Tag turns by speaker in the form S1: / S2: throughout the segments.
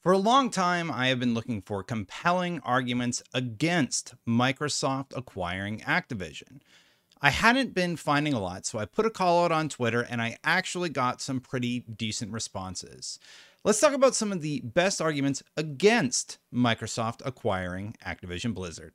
S1: For a long time, I have been looking for compelling arguments against Microsoft acquiring Activision. I hadn't been finding a lot, so I put a call out on Twitter and I actually got some pretty decent responses. Let's talk about some of the best arguments against Microsoft acquiring Activision Blizzard.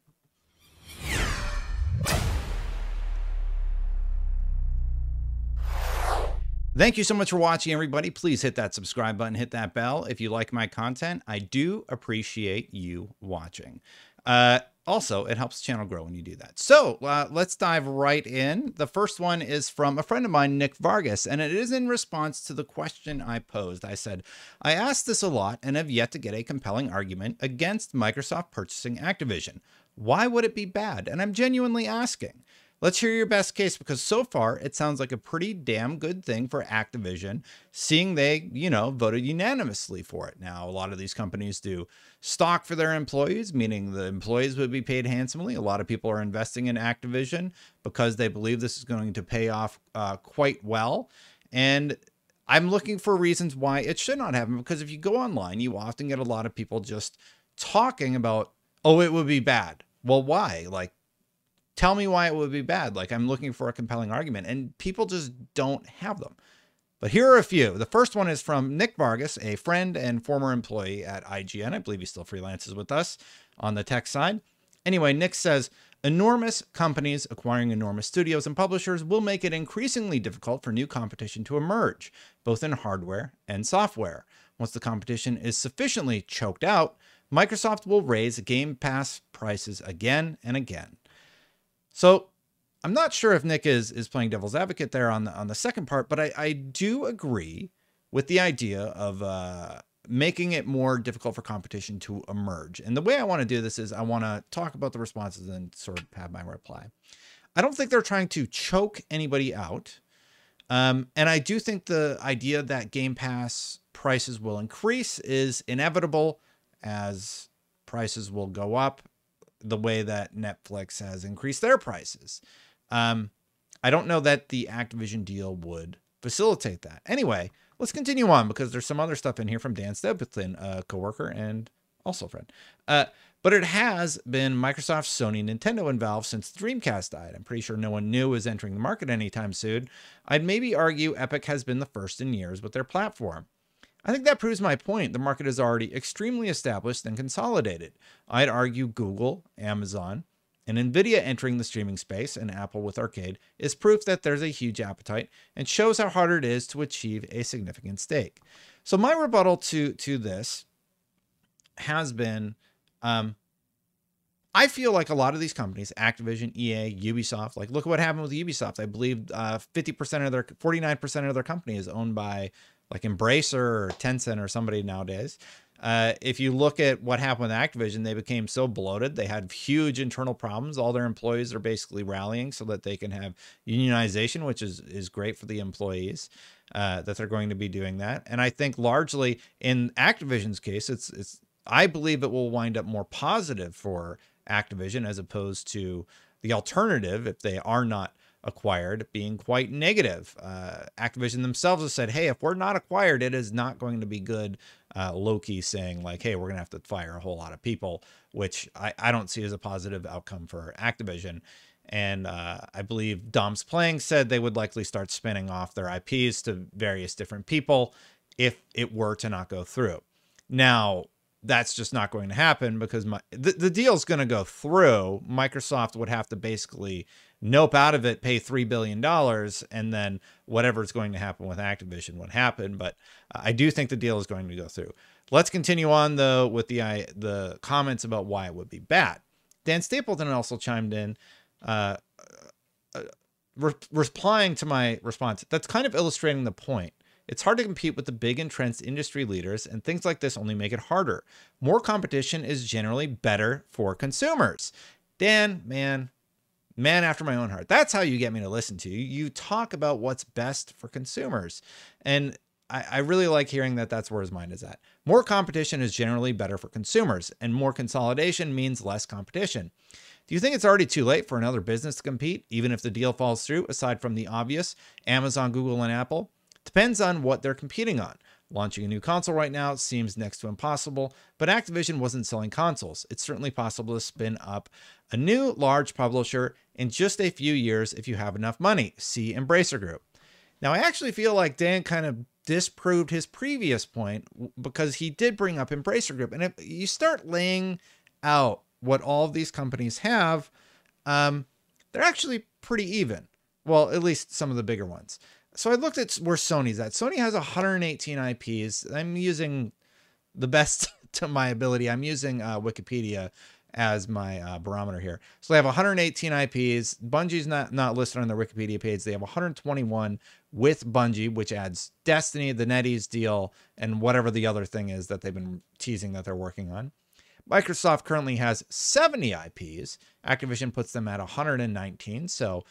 S1: Thank you so much for watching, everybody. Please hit that subscribe button, hit that bell if you like my content. I do appreciate you watching. Also, it helps the channel grow when you do that. So let's dive right in. The first one is from a friend of mine, Nick Vargas, and it is in response to the question I posed. I said, I asked this a lot and have yet to get a compelling argument against Microsoft purchasing Activision. Why would it be bad? And I'm genuinely asking. Let's hear your best case, because so far it sounds like a pretty damn good thing for Activision, seeing they, voted unanimously for it. Now, a lot of these companies do stock for their employees, meaning the employees would be paid handsomely. A lot of people are investing in Activision because they believe this is going to pay off quite well. And I'm looking for reasons why it should not happen, because if you go online, you often get a lot of people just talking about, oh, it would be bad. Well, why? Tell me why it would be bad. I'm looking for a compelling argument, and people just don't have them. But here are a few. The first one is from Nick Vargas, a friend and former employee at IGN. I believe he still freelances with us on the tech side. Anyway, Nick says, enormous companies acquiring enormous studios and publishers will make it increasingly difficult for new competition to emerge, both in hardware and software. Once the competition is sufficiently choked out, Microsoft will raise Game Pass prices again and again. So I'm not sure if Nick is playing devil's advocate there on the second part, but I do agree with the idea of making it more difficult for competition to emerge. And the way I want to do this is I want to talk about the responses and sort of have my reply. I don't think they're trying to choke anybody out. And I do think the idea that Game Pass prices will increase is inevitable, as prices will go up the way that Netflix has increased their prices. I don't know that the Activision deal would facilitate that. Anyway, let's continue on, because there's some other stuff in here from Dan Stapleton, a coworker and also a friend. But it has been Microsoft, Sony, Nintendo, and Valve since the Dreamcast died. I'm pretty sure no one new is entering the market anytime soon. I'd maybe argue Epic has been the first in years with their platform. I think that proves my point. The market is already extremely established and consolidated. I'd argue Google, Amazon, and Nvidia entering the streaming space, and Apple with Arcade, is proof that there's a huge appetite and shows how hard it is to achieve a significant stake. So my rebuttal to this has been, I feel like a lot of these companies, Activision, EA, Ubisoft, look at what happened with Ubisoft. I believe 49% of their company is owned by Embracer or Tencent or somebody nowadays. If you look at what happened with Activision, they became so bloated. They had huge internal problems. All their employees are basically rallying so that they can have unionization, which is great for the employees, that they're going to be doing that. And I think largely in Activision's case, I believe it will wind up more positive for Activision as opposed to the alternative, if they are not acquired, being quite negative. Activision themselves have said, hey, if we're not acquired, it is not going to be good. Low-key saying hey, we're gonna have to fire a whole lot of people, which I don't see as a positive outcome for Activision. And I believe Dom's Playing said they would likely start spinning off their IPs to various different people if it were to not go through. Now, that's just not going to happen, because the deal's going to go through. Microsoft would have to basically nope out of it, pay $3 billion, and then whatever's going to happen with Activision would happen. But I do think the deal is going to go through. Let's continue on, though, with the comments about why it would be bad. Dan Stapleton also chimed in, replying to my response. That's kind of illustrating the point. It's hard to compete with the big entrenched industry leaders, and things like this only make it harder. More competition is generally better for consumers. Dan, man after my own heart. That's how you get me to listen to you. You talk about what's best for consumers. And I really like hearing that that's where his mind is at. More competition is generally better for consumers, and more consolidation means less competition. Do you think it's already too late for another business to compete, even if the deal falls through, aside from the obvious, Amazon, Google, and Apple? Depends on what they're competing on. Launching a new console right now seems next to impossible, but Activision wasn't selling consoles. It's certainly possible to spin up a new large publisher in just a few years if you have enough money. See Embracer Group. Now, I actually feel like Dan kind of disproved his previous point because he did bring up Embracer Group. And if you start laying out what all of these companies have, they're actually pretty even. Well, at least some of the bigger ones. So I looked at where Sony's at. Sony has 118 IPs. I'm using the best to my ability. I'm using Wikipedia as my barometer here. So they have 118 IPs. Bungie's not listed on their Wikipedia page. They have 121 with Bungie, which adds Destiny, the NetEase deal, and whatever the other thing is that they've been teasing that they're working on. Microsoft currently has 70 IPs. Activision puts them at 119. So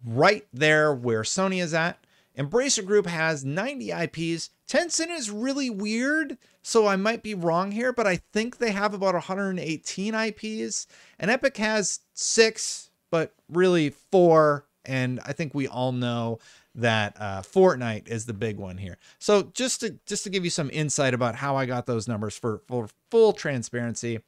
S1: right there where Sony is at. Embracer Group has 90 IPs. Tencent is really weird, so I might be wrong here, but I think they have about 118 IPs. And Epic has 6, but really 4. And I think we all know that Fortnite is the big one here. So just to give you some insight about how I got those numbers for full transparency,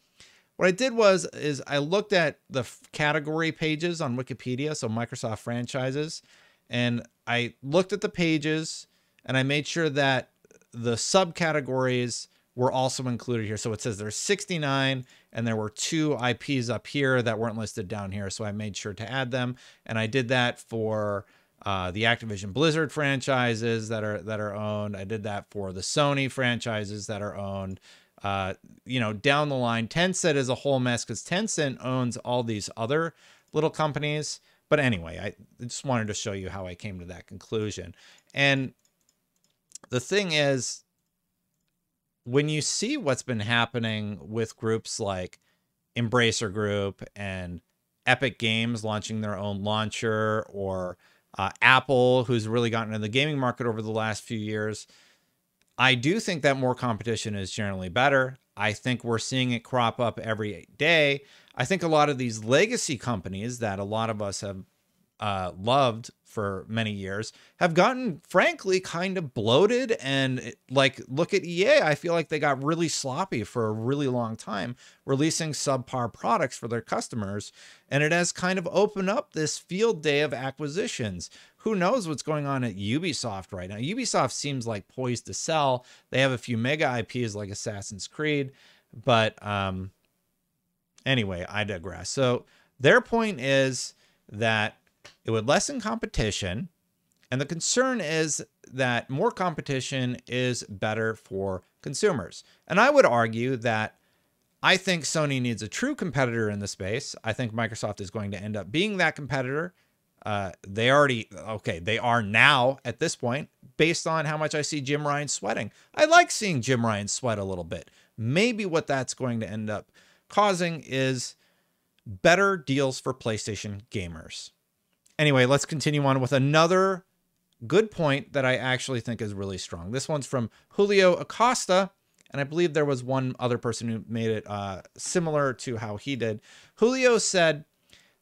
S1: what I did is I looked at the category pages on Wikipedia, so Microsoft franchises, and I looked at the pages and I made sure that the subcategories were also included here. So it says there's 69 and there were 2 IPs up here that weren't listed down here. So I made sure to add them. And I did that for the Activision Blizzard franchises that are owned. I did that for the Sony franchises that are owned. Down the line, Tencent is a whole mess because Tencent owns all these other little companies. But anyway, I just wanted to show you how I came to that conclusion. And the thing is, when you see what's been happening with groups like Embracer Group and Epic Games launching their own launcher, or Apple, who's really gotten into the gaming market over the last few years, I do think that more competition is generally better. I think we're seeing it crop up every day. I think a lot of these legacy companies that a lot of us have loved for many years have gotten, frankly, kind of bloated. And like, look at EA. I feel like they got really sloppy for a really long time, releasing subpar products for their customers. And it has kind of opened up this field day of acquisitions. Who knows what's going on at Ubisoft right now? Ubisoft seems like poised to sell. They have a few mega IPs like Assassin's Creed, but anyway, I digress. So their point is that it would lessen competition. And the concern is that more competition is better for consumers. And I would argue that I think Sony needs a true competitor in the space. I think Microsoft is going to end up being that competitor. They are now at this point, based on how much I see Jim Ryan sweating. I like seeing Jim Ryan sweat a little bit. Maybe what that's going to end up causing is better deals for PlayStation gamers. Anyway, let's continue on with another good point that I actually think is really strong. This one's from Julio Acosta, and I believe there was one other person who made it similar to how he did. Julio said,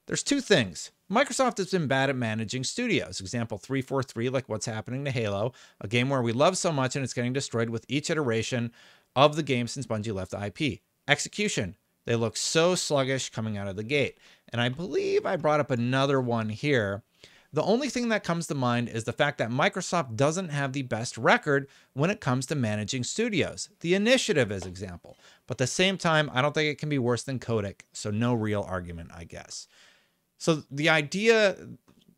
S1: there's 2 things. Microsoft has been bad at managing studios. Example 343, like what's happening to Halo, a game where we love so much and it's getting destroyed with each iteration of the game since Bungie left the IP. Execution. They look so sluggish coming out of the gate. And I believe I brought up another one here. The only thing that comes to mind is the fact that Microsoft doesn't have the best record when it comes to managing studios. The Initiative is example. But at the same time, I don't think it can be worse than Kotick. So no real argument, I guess. So the idea,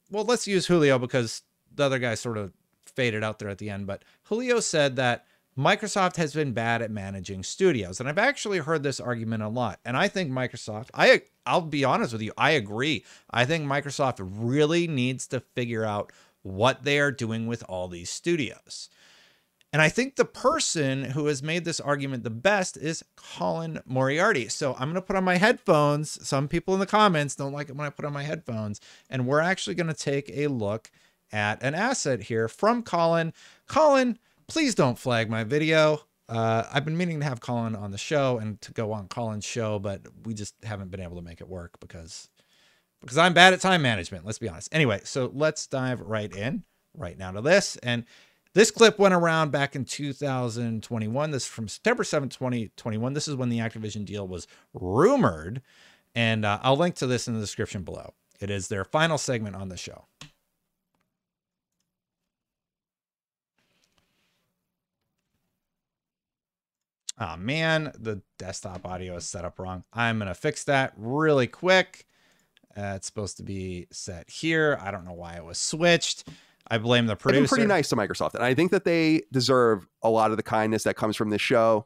S1: well, let's use Julio because the other guy sort of faded out there at the end. But Julio said that Microsoft has been bad at managing studios. And I've actually heard this argument a lot. And I think Microsoft, I'll be honest with you, I agree. I think Microsoft really needs to figure out what they are doing with all these studios. And I think the person who has made this argument the best is Colin Moriarty. So I'm going to put on my headphones. Some people in the comments don't like it when I put on my headphones. And we're actually going to take a look at an asset here from Colin. Colin, please don't flag my video. I've been meaning to have Colin on the show and to go on Colin's show, but we just haven't been able to make it work because I'm bad at time management. Let's be honest. Anyway, so let's dive right now to this. And This clip went around back in 2021. This is from September 7th, 2021. This is when the Activision deal was rumored. And I'll link to this in the description below. It is their final segment on the show. Oh man, the desktop audio is set up wrong. I'm going to fix that really quick. It's supposed to be set here. I don't know why it was switched. I blame the producer.
S2: They've been pretty nice to Microsoft, and I think that they deserve a lot of the kindness that comes from this show.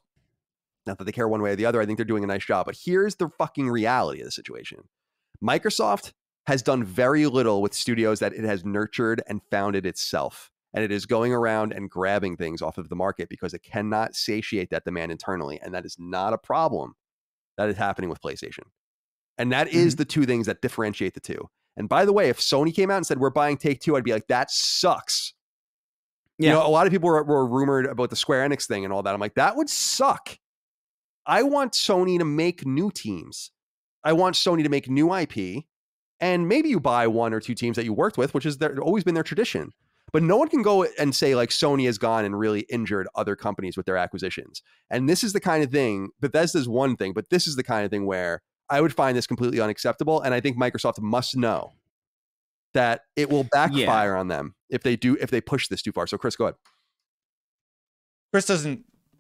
S2: Not that they care one way or the other. I think they're doing a nice job. But here's the fucking reality of the situation. Microsoft has done very little with studios that it has nurtured and founded itself. And it is going around and grabbing things off of the market because it cannot satiate that demand internally. And that is not a problem that is happening with PlayStation. And that is the two things that differentiate the two. And by the way, if Sony came out and said, we're buying Take-Two, I'd be like, that sucks. Yeah. You know, a lot of people were rumored about the Square Enix thing and all that. I'm like, that would suck. I want Sony to make new teams. I want Sony to make new IP. And maybe you buy one or two teams that you worked with, which has always been their tradition. But no one can go and say like Sony has gone and really injured other companies with their acquisitions. And this is the kind of thing, Bethesda's one thing, but this is the kind of thing where I would find this completely unacceptable. And I think Microsoft must know that it will backfire on them if they push this too far. So Chris, go ahead.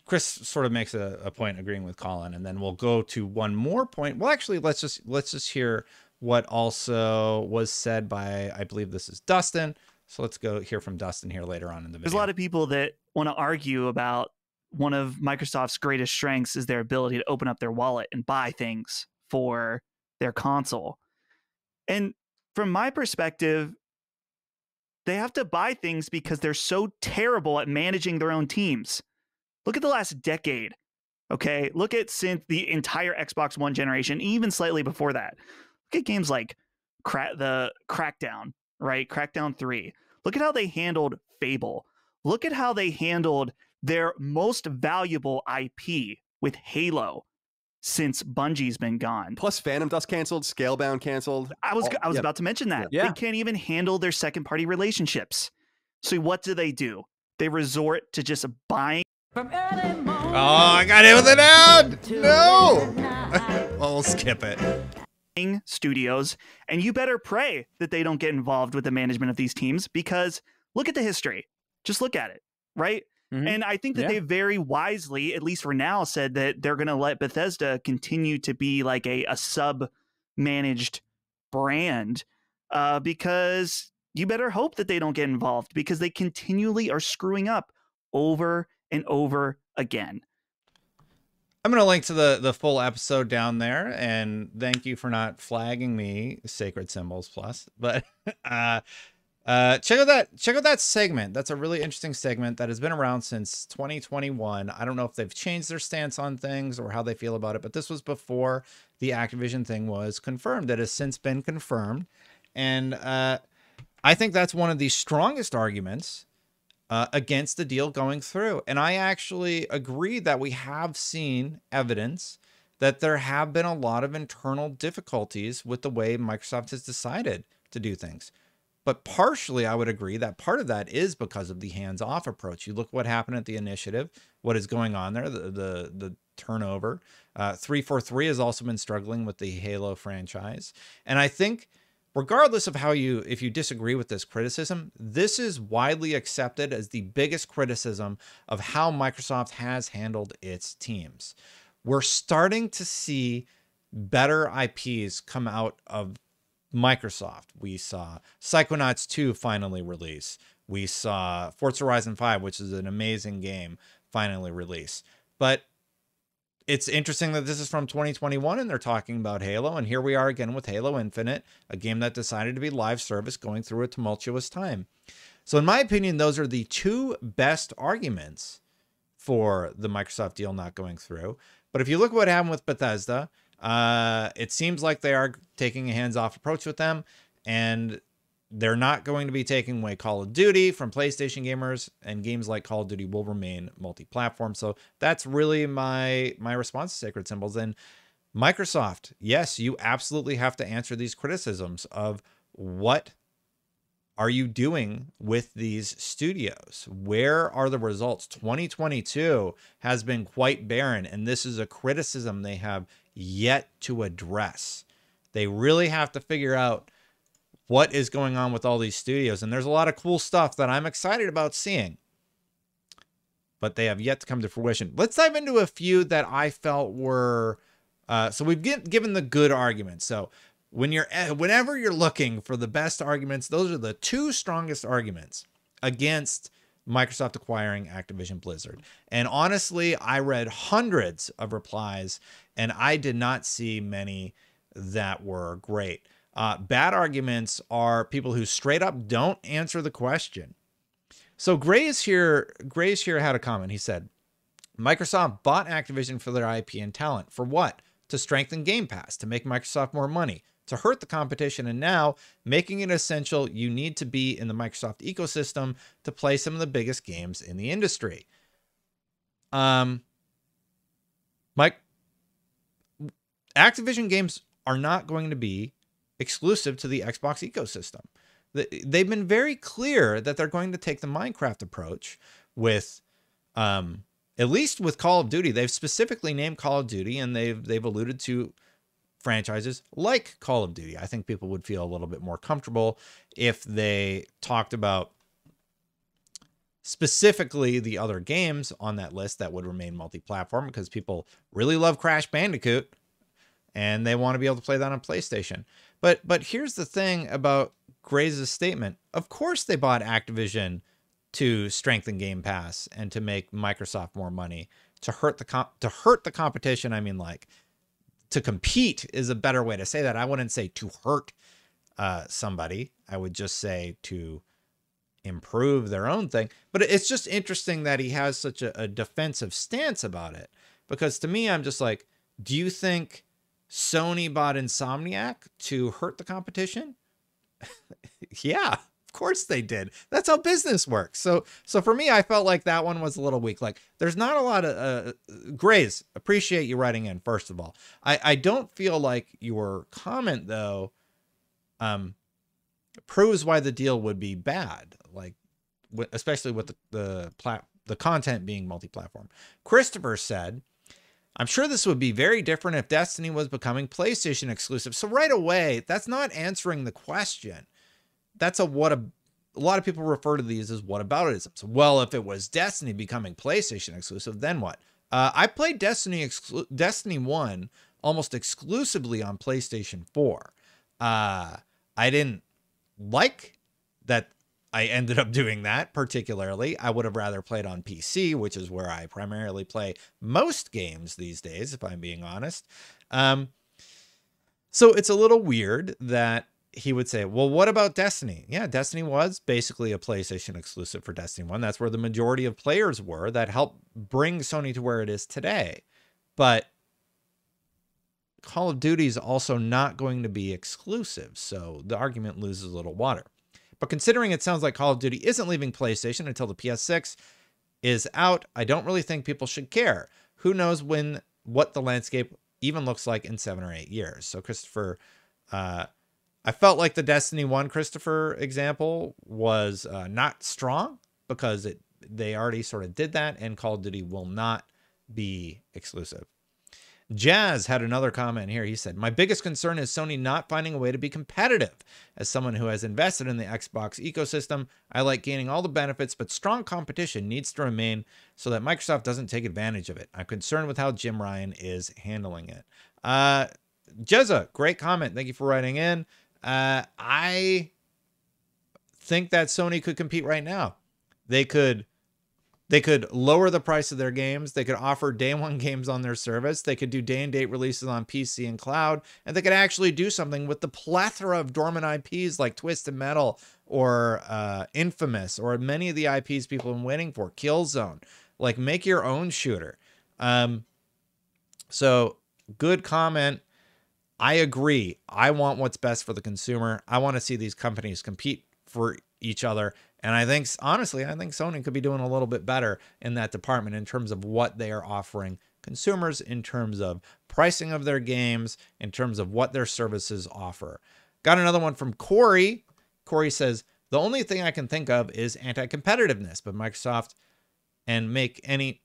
S1: Chris sort of makes a point agreeing with Colin, and then we'll go to one more point. Well, actually, let's just hear what also was said by, I believe this is Dustin. So let's go hear from Dustin here later on in the video.
S3: There's a lot of people that want to argue about one of Microsoft's greatest strengths is their ability to open up their wallet and buy things for their console. And from my perspective, they have to buy things because they're so terrible at managing their own teams. Look at the last decade, okay? Look at since the entire Xbox One generation, even slightly before that. Look at games like the Crackdown, right? Crackdown 3. Look at how they handled Fable. Look at how they handled their most valuable IP with Halo since Bungie's been gone.
S2: Plus Phantom Dust canceled, Scalebound canceled.
S3: I was about to mention that. Yeah. They can't even handle their second-party relationships. So what do? They resort to just buying.
S1: Oh, I got hit with an ad! No! Well, we'll skip it.
S3: Studios, and you better pray that they don't get involved with the management of these teams, because look at the history. Just look at it, right? And I think that they very wisely, at least for now, said that they're going to let Bethesda continue to be like a sub-managed brand, because you better hope that they don't get involved, because they continually are screwing up over and over again.
S1: I'm going to link to the full episode down there, and thank you for not flagging me, Sacred Symbols Plus. But check out that segment. That's a really interesting segment that has been around since 2021. I don't know if they've changed their stance on things or how they feel about it, but this was before the Activision thing was confirmed. That has since been confirmed, and I think that's one of the strongest arguments against the deal going through. And I actually agree that we have seen evidence that there have been a lot of internal difficulties with the way Microsoft has decided to do things. But partially, I would agree that part of that is because of the hands-off approach. You look what happened at the initiative, what is going on there, the turnover. 343 has also been struggling with the Halo franchise. And I think regardless of if you disagree with this criticism, this is widely accepted as the biggest criticism of how Microsoft has handled its teams. We're starting to see better IPs come out of Microsoft. We saw Psychonauts 2 finally release. We saw Forza Horizon 5, which is an amazing game, finally release. But it's interesting that this is from 2021 and they're talking about Halo. And here we are again with Halo Infinite, a game that decided to be live service going through a tumultuous time. So in my opinion, those are the two best arguments for the Microsoft deal not going through. But if you look at what happened with Bethesda, it seems like they are taking a hands-off approach with them, and they're not going to be taking away Call of Duty from PlayStation gamers, and games like Call of Duty will remain multi-platform. So that's really my response to Sacred Symbols. And Microsoft, yes, you absolutely have to answer these criticisms of what are you doing with these studios? Where are the results? 2022 has been quite barren, and this is a criticism they have yet to address. They really have to figure out what is going on with all these studios, and there's a lot of cool stuff that I'm excited about seeing, but they have yet to come to fruition. Let's dive into a few that I felt were, so we've given the good arguments. So whenever you're looking for the best arguments, those are the two strongest arguments against Microsoft acquiring Activision Blizzard. And honestly, I read hundreds of replies, and I did not see many that were great. Bad arguments are people who straight up don't answer the question. So Gray's here had a comment. He said, Microsoft bought Activision for their IP and talent. For what? To strengthen Game Pass, to make Microsoft more money, to hurt the competition, and now making it essential you need to be in the Microsoft ecosystem to play some of the biggest games in the industry. Activision games are not going to be exclusive to the Xbox ecosystem. They've been very clear that they're going to take the Minecraft approach with, at least with Call of Duty. They've specifically named Call of Duty, and they've alluded to franchises like Call of Duty. I think people would feel a little bit more comfortable if they talked about specifically the other games on that list that would remain multi-platform, because people really love Crash Bandicoot and they want to be able to play that on PlayStation. But here's the thing about Gray's statement. Of course they bought Activision to strengthen Game Pass and to make Microsoft more money, to hurt the competition. I mean, like, to compete is a better way to say that. I wouldn't say to hurt somebody. I would just say to improve their own thing. But it's just interesting that he has such a defensive stance about it, because to me, I'm just like, do you think Sony bought Insomniac to hurt the competition? Yeah, of course they did. That's how business works. So for me, I felt like that one was a little weak. Like, there's not a lot of Grays. Appreciate you writing in, first of all. I don't feel like your comment though proves why the deal would be bad. Like, especially with the content being multi-platform. Christopher said, I'm sure this would be very different if Destiny was becoming PlayStation exclusive. So right away, that's not answering the question. That's a lot of people refer to these as whataboutism. So, well, if it was Destiny becoming PlayStation exclusive, then what? I played Destiny 1 almost exclusively on PlayStation 4. I didn't like that I ended up doing that particularly. I would have rather played on PC, which is where I primarily play most games these days, if I'm being honest. So it's a little weird that he would say, well, what about Destiny? Yeah, Destiny was basically a PlayStation exclusive for Destiny 1. That's where the majority of players were. That helped bring Sony to where it is today. But Call of Duty is also not going to be exclusive, so the argument loses a little water. But considering it sounds like Call of Duty isn't leaving PlayStation until the PS6 is out, I don't really think people should care. Who knows what the landscape even looks like in 7 or 8 years. So Christopher, I felt like the Destiny 1 Christopher example was not strong, because they already sort of did that, and Call of Duty will not be exclusive. Jazz had another comment here. He said, my biggest concern is Sony not finding a way to be competitive. As someone who has invested in the Xbox ecosystem, I like gaining all the benefits, but strong competition needs to remain so that Microsoft doesn't take advantage of it. I'm concerned with how Jim Ryan is handling it. Jezza, great comment. Thank you for writing in. I think that Sony could compete right now. They could lower the price of their games. They could offer day one games on their service. They could do day and date releases on PC and cloud. And they could actually do something with the plethora of dormant IPs like Twisted Metal or Infamous, or many of the IPs people have been waiting for, Killzone. Like, make your own shooter. So good comment. I agree. I want what's best for the consumer. I want to see these companies compete for each other. And I think, honestly, Sony could be doing a little bit better in that department in terms of what they are offering consumers, in terms of pricing of their games, in terms of what their services offer. Got another one from Corey. Corey says, The only thing I can think of is anti-competitiveness, but Microsoft and make any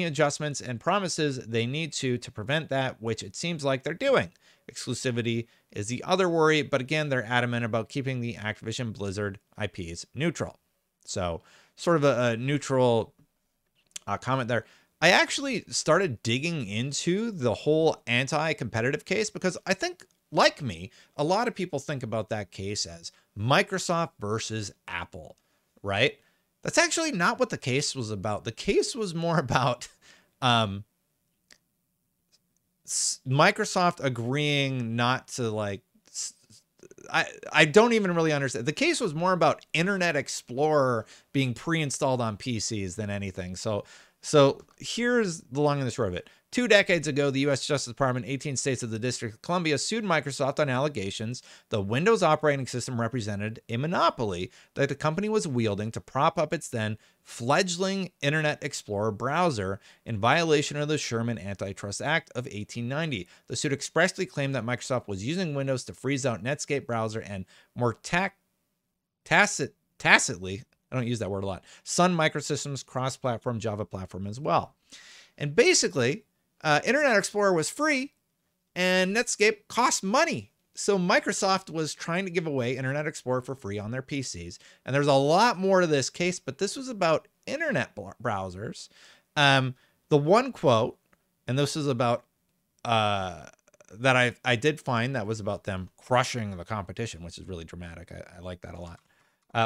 S1: adjustments and promises they need to prevent that, which it seems like they're doing. Exclusivity is the other worry, but again, they're adamant about keeping the Activision Blizzard IPs neutral. So sort of a neutral comment there. I actually started digging into the whole anti-competitive case because I think, like me, a lot of people think about that case as Microsoft versus Apple, right? That's actually not what the case was about. The case was more about Microsoft agreeing not to, like, I don't even really understand. The case was more about Internet Explorer being pre-installed on PCs than anything. So here's the long and the short of it. 2 decades ago, the U.S. Justice Department, 18 states of the District of Columbia, sued Microsoft on allegations the Windows operating system represented a monopoly that the company was wielding to prop up its then fledgling Internet Explorer browser in violation of the Sherman Antitrust Act of 1890. The suit expressly claimed that Microsoft was using Windows to freeze out Netscape browser and more tacitly, I don't use that word a lot, Sun Microsystems cross-platform Java platform as well. And basically, Internet Explorer was free and Netscape cost money. So Microsoft was trying to give away Internet Explorer for free on their PCs. And there's a lot more to this case, but this was about internet browsers. The one quote, and this is about that I did find that was about them crushing the competition, which is really dramatic. I like that a lot.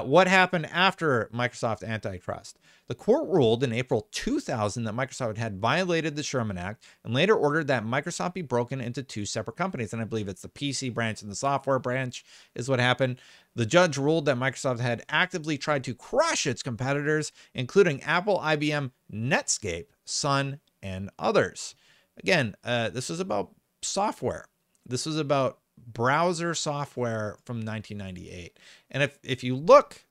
S1: What happened after Microsoft antitrust? The court ruled in April 2000 that Microsoft had violated the Sherman Act and later ordered that Microsoft be broken into 2 separate companies. And I believe it's the PC branch and the software branch is what happened. The judge ruled that Microsoft had actively tried to crush its competitors, including Apple, IBM, Netscape, Sun, and others. Again, this is about software. This was about browser software from 1998. And if you look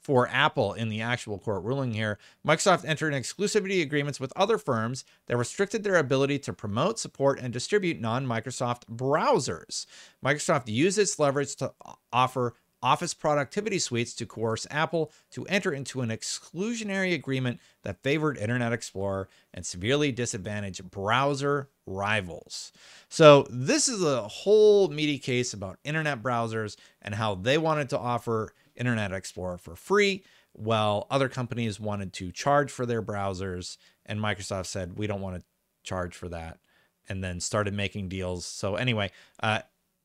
S1: for Apple in the actual court ruling here, Microsoft entered exclusivity agreements with other firms that restricted their ability to promote, support, and distribute non-Microsoft browsers. Microsoft used its leverage to offer Office productivity suites to coerce Apple to enter into an exclusionary agreement that favored Internet Explorer and severely disadvantaged browser rivals. So this is a whole meaty case about internet browsers and how they wanted to offer Internet Explorer for free, while other companies wanted to charge for their browsers, and Microsoft said, we don't want to charge for that, and then started making deals. So anyway,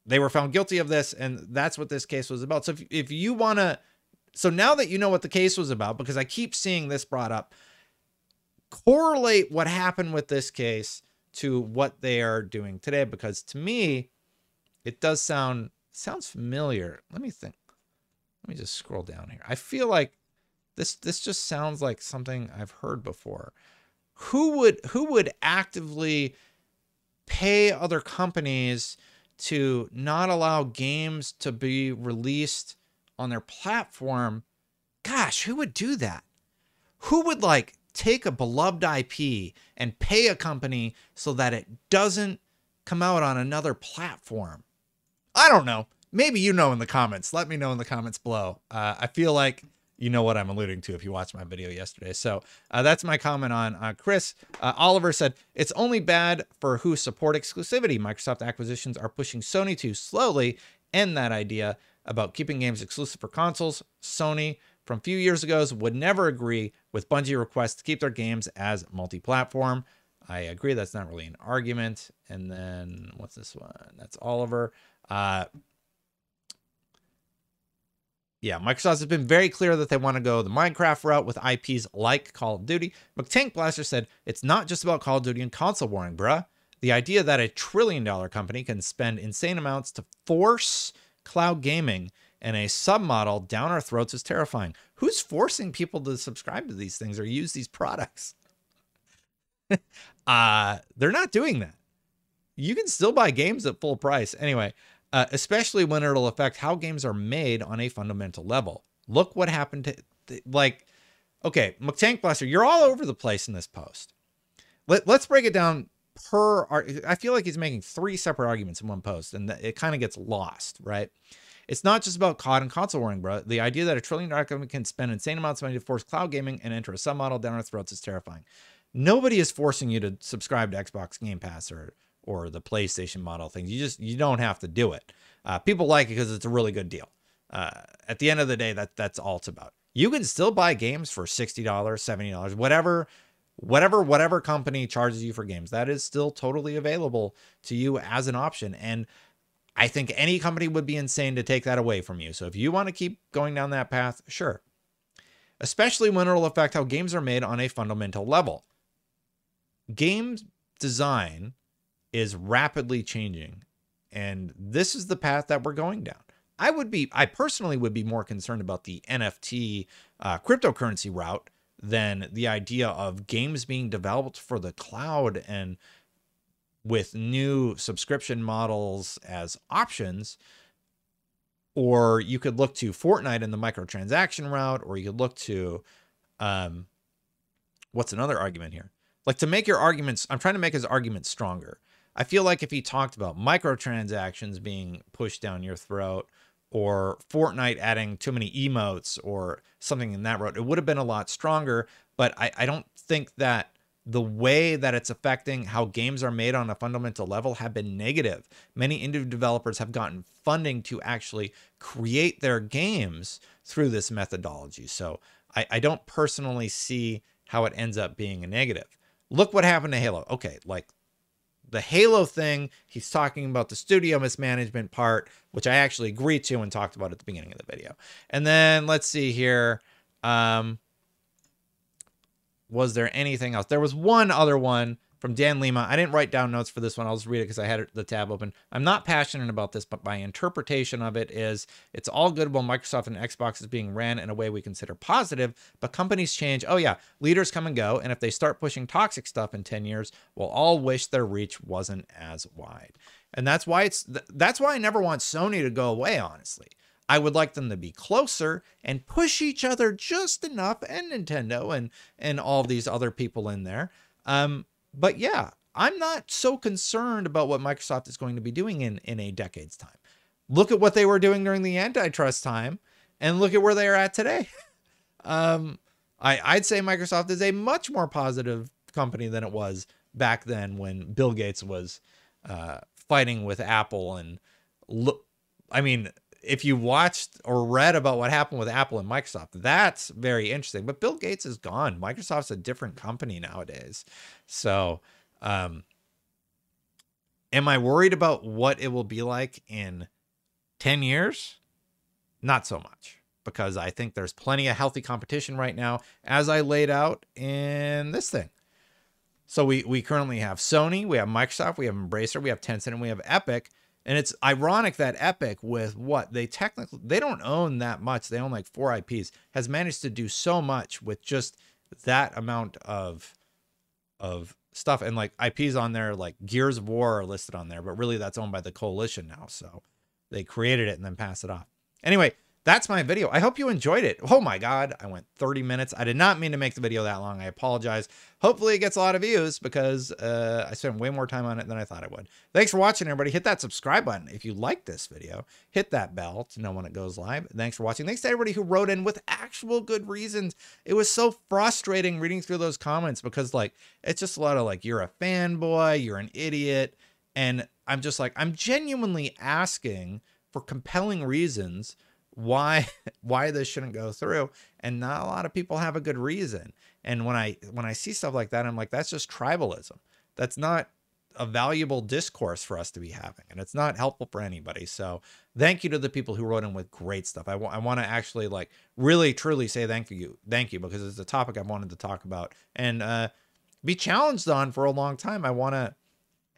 S1: they were found guilty of this, and that's what this case was about. So if you want to, so now that you know what the case was about, because I keep seeing this brought up, correlate what happened with this case to what they are doing today, because to me, it does sounds familiar. Let me think. Let me just scroll down here. I feel like this just sounds like something I've heard before. Who would actively pay other companies to not allow games to be released on their platform? Gosh, who would do that? Who would, like, take a beloved IP and pay a company so that it doesn't come out on another platform? I don't know. Maybe you know in the comments. Let me know in the comments below. I feel like you know what I'm alluding to if you watched my video yesterday. So that's my comment on Chris. Oliver said, it's only bad for who support exclusivity. Microsoft acquisitions are pushing Sony to slowly end that idea about keeping games exclusive for consoles. Sony from a few years ago would never agree with Bungie requests to keep their games as multi-platform. I agree. That's not really an argument. And then what's this one? That's Oliver. Yeah, Microsoft has been very clear that they want to go the Minecraft route with IPs like Call of Duty. McTank Blaster said, it's not just about Call of Duty and console warring, bruh. The idea that a $1 trillion company can spend insane amounts to force cloud gaming and a submodel down our throats is terrifying. Who's forcing people to subscribe to these things or use these products? They're not doing that. You can still buy games at full price. Anyway, especially when it'll affect how games are made on a fundamental level. Look what happened to, like, okay, McTank Blaster, you're all over the place in this post. Let's break it down per, I feel like he's making 3 separate arguments in one post, and it kind of gets lost, right? It's not just about COD and console warring, bro. The idea that a trillion-dollar company can spend insane amounts of money to force cloud gaming and enter a sub-model down our throats is terrifying. Nobody is forcing you to subscribe to Xbox Game Pass or the PlayStation model things. You don't have to do it. People like it because it's a really good deal. At the end of the day, that's all it's about. You can still buy games for $60, $70, whatever company charges you for games. That is still totally available to you as an option. And I think any company would be insane to take that away from you. So if you want to keep going down that path, sure. Especially when it'll affect how games are made on a fundamental level. Game design is rapidly changing, and this is the path that we're going down. I personally would be more concerned about the NFT cryptocurrency route than the idea of games being developed for the cloud and with new subscription models as options. Or you could look to Fortnite in the microtransaction route, or you could look to, what's another argument here? Like, to make your arguments, I'm trying to make his argument stronger. I feel like if he talked about microtransactions being pushed down your throat, or Fortnite adding too many emotes or something in that road, it would have been a lot stronger. But I don't think that the way that it's affecting how games are made on a fundamental level have been negative. Many indie developers have gotten funding to actually create their games through this methodology. So I don't personally see how it ends up being a negative. Look what happened to Halo. Okay, like the Halo thing, he's talking about the studio mismanagement part, which I actually agreed to and talked about at the beginning of the video. And then let's see here. Was there anything else? There was one other one from Dan Lima. I didn't write down notes for this one. I'll just read it because I had the tab open. I'm not passionate about this, but my interpretation of it is it's all good while Microsoft and Xbox is being ran in a way we consider positive, but companies change. Oh yeah, leaders come and go. And if they start pushing toxic stuff in 10 years, we'll all wish their reach wasn't as wide. And that's why I never want Sony to go away, honestly. I would like them to be closer and push each other just enough, and Nintendo and all these other people in there. But yeah, I'm not so concerned about what Microsoft is going to be doing in a decade's time. Look at what they were doing during the antitrust time, and look at where they are at today. I'd say Microsoft is a much more positive company than it was back then when Bill Gates was fighting with Apple. And I mean, if you watched or read about what happened with Apple and Microsoft, that's very interesting. But Bill Gates is gone. Microsoft's a different company nowadays. So, am I worried about what it will be like in 10 years? Not so much, because I think there's plenty of healthy competition right now, as I laid out in this thing. So we currently have Sony, we have Microsoft, we have Embracer, we have Tencent, and we have Epic. And it's ironic that Epic, with what they don't own that much. They own like 4 IPs, has managed to do so much with just that amount of stuff. And like IPs on there, like Gears of War are listed on there, but really that's owned by the Coalition now. So they created it and then passed it off. Anyway, that's my video. I hope you enjoyed it. Oh my God, I went 30 minutes. I did not mean to make the video that long. I apologize. Hopefully it gets a lot of views, because I spent way more time on it than I thought I would. Thanks for watching, everybody. Hit that subscribe button if you like this video. Hit that bell to know when it goes live. Thanks for watching. Thanks to everybody who wrote in with actual good reasons. It was so frustrating reading through those comments, because like, it's just a lot of like, you're a fanboy, you're an idiot. And I'm just like, I'm genuinely asking for compelling reasons why this shouldn't go through, and not a lot of people have a good reason. And when I see stuff like that, I'm like, that's just tribalism. That's not a valuable discourse for us to be having, and it's not helpful for anybody. So thank you to the people who wrote in with great stuff. I want to actually like really truly say thank you, because it's a topic I've wanted to talk about and be challenged on for a long time. I want to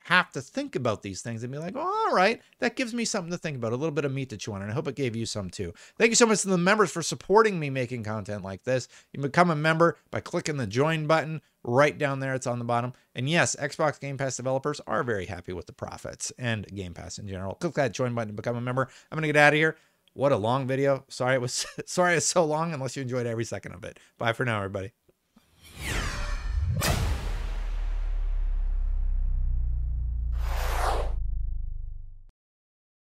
S1: have to think about these things and be like, oh, all right, that gives me something to think about, a little bit of meat to chew on, and I hope it gave you some too. Thank you so much to the members for supporting me making content like this. You can become a member by clicking the join button right down there. It's on the bottom. And yes, Xbox Game Pass developers are very happy with the profits and Game Pass in general. Click that join button to become a member. I'm going to get out of here. What a long video. Sorry it was so long, unless you enjoyed every second of it. Bye for now, everybody.